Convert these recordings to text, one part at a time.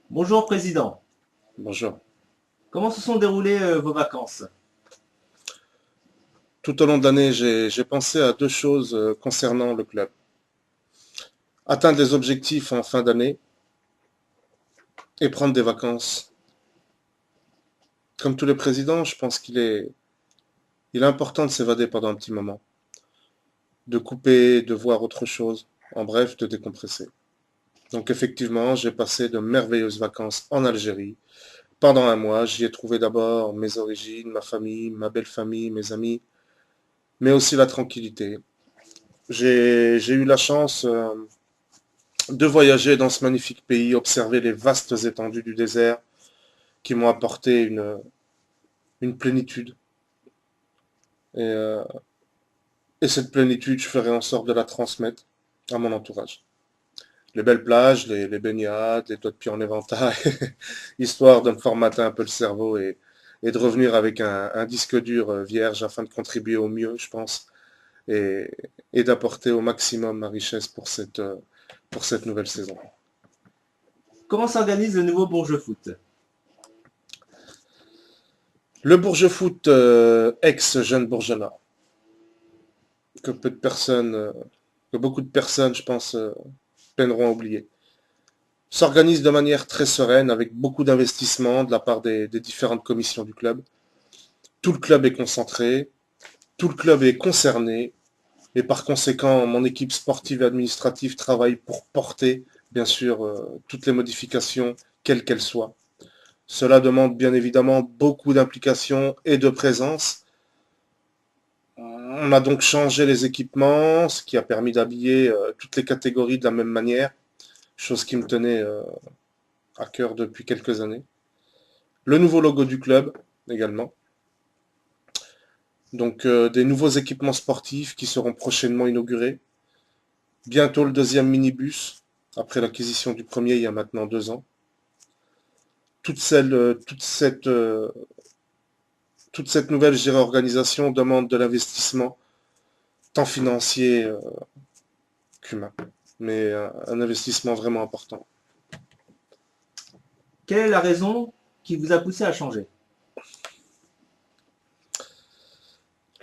Bonjour Président, Bonjour. comment se sont déroulées vos vacances? Tout au long de l'année, j'ai pensé à deux choses concernant le club. Atteindre les objectifs en fin d'année et prendre des vacances. Comme tous les présidents, je pense il est important de s'évader pendant un petit moment, de couper, de voir autre chose, en bref, de décompresser. Donc effectivement, j'ai passé de merveilleuses vacances en Algérie. Pendant un mois, j'y ai trouvé d'abord mes origines, ma famille, ma belle famille, mes amis, mais aussi la tranquillité. J'ai eu la chance de voyager dans ce magnifique pays, observer les vastes étendues du désert qui m'ont apporté une plénitude. Et, euh, et cette plénitude, je ferai en sorte de la transmettre à mon entourage. Les belles plages, les baignades, les doigts de pied en éventail, histoire de me formater un peu le cerveau et de revenir avec un disque dur vierge afin de contribuer au mieux, je pense, et, et d'apporter au maximum ma richesse pour cette nouvelle saison. Comment s'organise le nouveau Bourges Foot? Le Bourges Foot, ex-jeune Bourgeois, que peu de personnes, que beaucoup de personnes, je pense, peineront à oublier, s'organise de manière très sereine avec beaucoup d'investissement de la part des différentes commissions du club. Tout le club est concentré, tout le club est concerné et par conséquent, mon équipe sportive et administrative travaille pour porter, bien sûr, toutes les modifications, quelles qu'elles soient. Cela demande bien évidemment beaucoup d'implication et de présence. On a donc changé les équipements, ce qui a permis d'habiller toutes les catégories de la même manière, chose qui me tenait à cœur depuis quelques années. Le nouveau logo du club également. Donc des nouveaux équipements sportifs qui seront prochainement inaugurés. Bientôt le deuxième minibus, après l'acquisition du premier il y a maintenant 2 ans. Toute cette nouvelle organisation demande de l'investissement, tant financier qu'humain, mais un investissement vraiment important. Quelle est la raison qui vous a poussé à changer?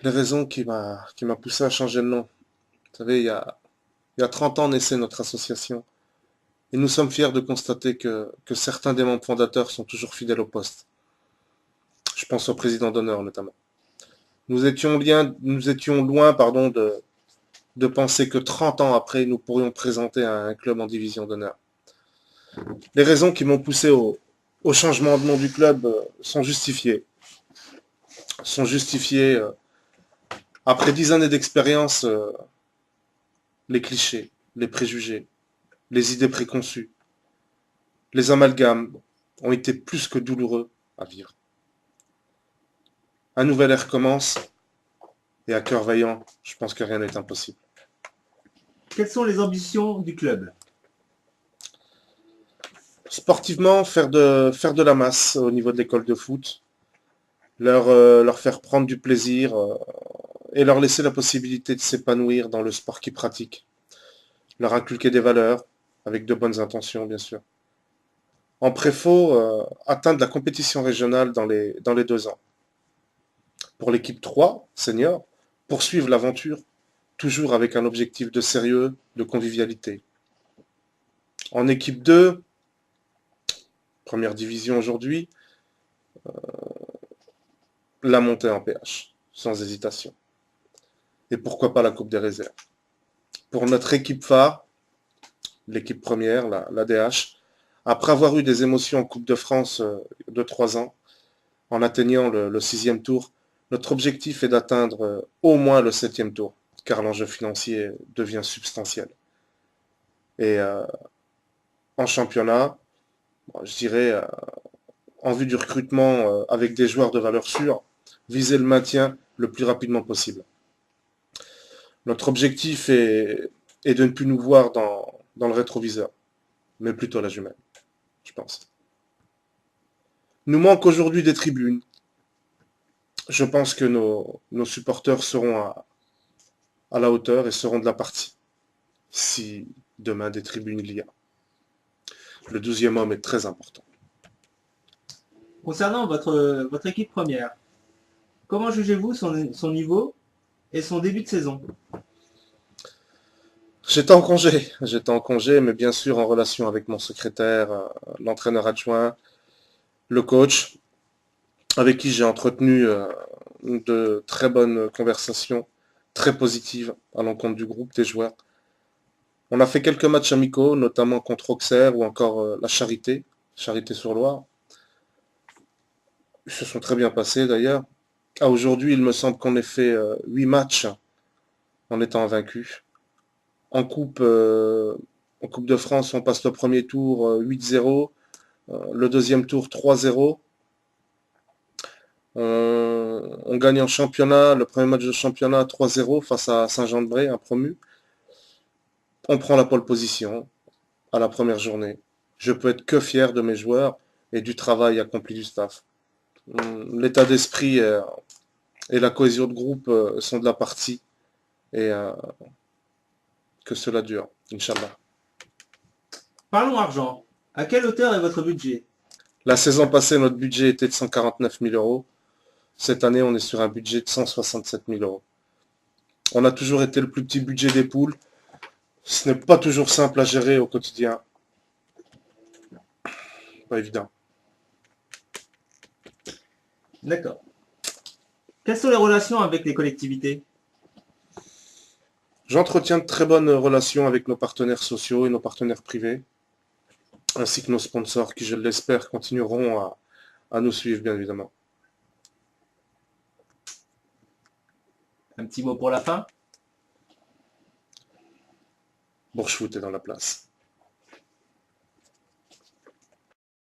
Les raisons qui m'a poussé à changer de nom. Vous savez, il y a 30 ans naissait notre association. Et nous sommes fiers de constater que certains des membres fondateurs sont toujours fidèles au poste. Je pense au président d'honneur notamment. Nous étions loin de penser que 30 ans après, nous pourrions présenter un club en division d'honneur. Les raisons qui m'ont poussé au changement de nom du club sont justifiées. Sont justifiées après 10 années d'expérience, les clichés, les préjugés, les idées préconçues, les amalgames ont été plus que douloureux à vivre. Un nouvel air commence et à cœur vaillant, je pense que rien n'est impossible. Quelles sont les ambitions du club? Sportivement, faire de la masse au niveau de l'école de foot, leur faire prendre du plaisir et leur laisser la possibilité de s'épanouir dans le sport qu'ils pratiquent. Leur inculquer des valeurs, avec de bonnes intentions, bien sûr. En préfaux, atteindre la compétition régionale dans les 2 ans. Pour l'équipe 3, senior, poursuivre l'aventure, toujours avec un objectif de sérieux, de convivialité. En équipe 2, première division aujourd'hui, la montée en PH, sans hésitation. Et pourquoi pas la Coupe des réserves. Pour notre équipe phare, l'équipe première, la DH, après avoir eu des émotions en Coupe de France de 3 ans, en atteignant le 6e tour, notre objectif est d'atteindre au moins le 7e tour, car l'enjeu financier devient substantiel. Et en championnat, je dirais, en vue du recrutement avec des joueurs de valeur sûre, viser le maintien le plus rapidement possible. Notre objectif est de ne plus nous voir dans le rétroviseur, mais plutôt la jumelle, je pense. Nous manque aujourd'hui des tribunes. Je pense que nos supporters seront à la hauteur et seront de la partie, si demain des tribunes il y a. Le 12e homme est très important. Concernant votre équipe première, comment jugez-vous son niveau et son début de saison? J'étais en congé, mais bien sûr en relation avec mon secrétaire, l'entraîneur adjoint, le coach, avec qui j'ai entretenu de très bonnes conversations, très positives à l'encontre du groupe des joueurs. On a fait quelques matchs amicaux, notamment contre Auxerre ou encore la Charité, Charité-sur-Loire. Ils se sont très bien passés d'ailleurs. À aujourd'hui, il me semble qu'on ait fait 8 matchs en étant vaincus. En Coupe de France, on passe le premier tour 8-0, le deuxième tour 3-0. On gagne en championnat, le premier match de championnat 3-0 face à Saint-Jean-de-Bray, un promu. On prend la pole position à la première journée. Je peux être que fier de mes joueurs et du travail accompli du staff. L'état d'esprit et la cohésion de groupe sont de la partie et que cela dure, Inch'Allah. Parlons argent. À quelle hauteur est votre budget? La saison passée, notre budget était de 149 000 euros. Cette année, on est sur un budget de 167 000 euros. On a toujours été le plus petit budget des poules. Ce n'est pas toujours simple à gérer au quotidien. Pas évident. D'accord. Quelles sont les relations avec les collectivités? J'entretiens de très bonnes relations avec nos partenaires sociaux et nos partenaires privés, ainsi que nos sponsors qui, je l'espère, continueront à nous suivre, bien évidemment. Un petit mot pour la fin? Bourge Foot est dans la place.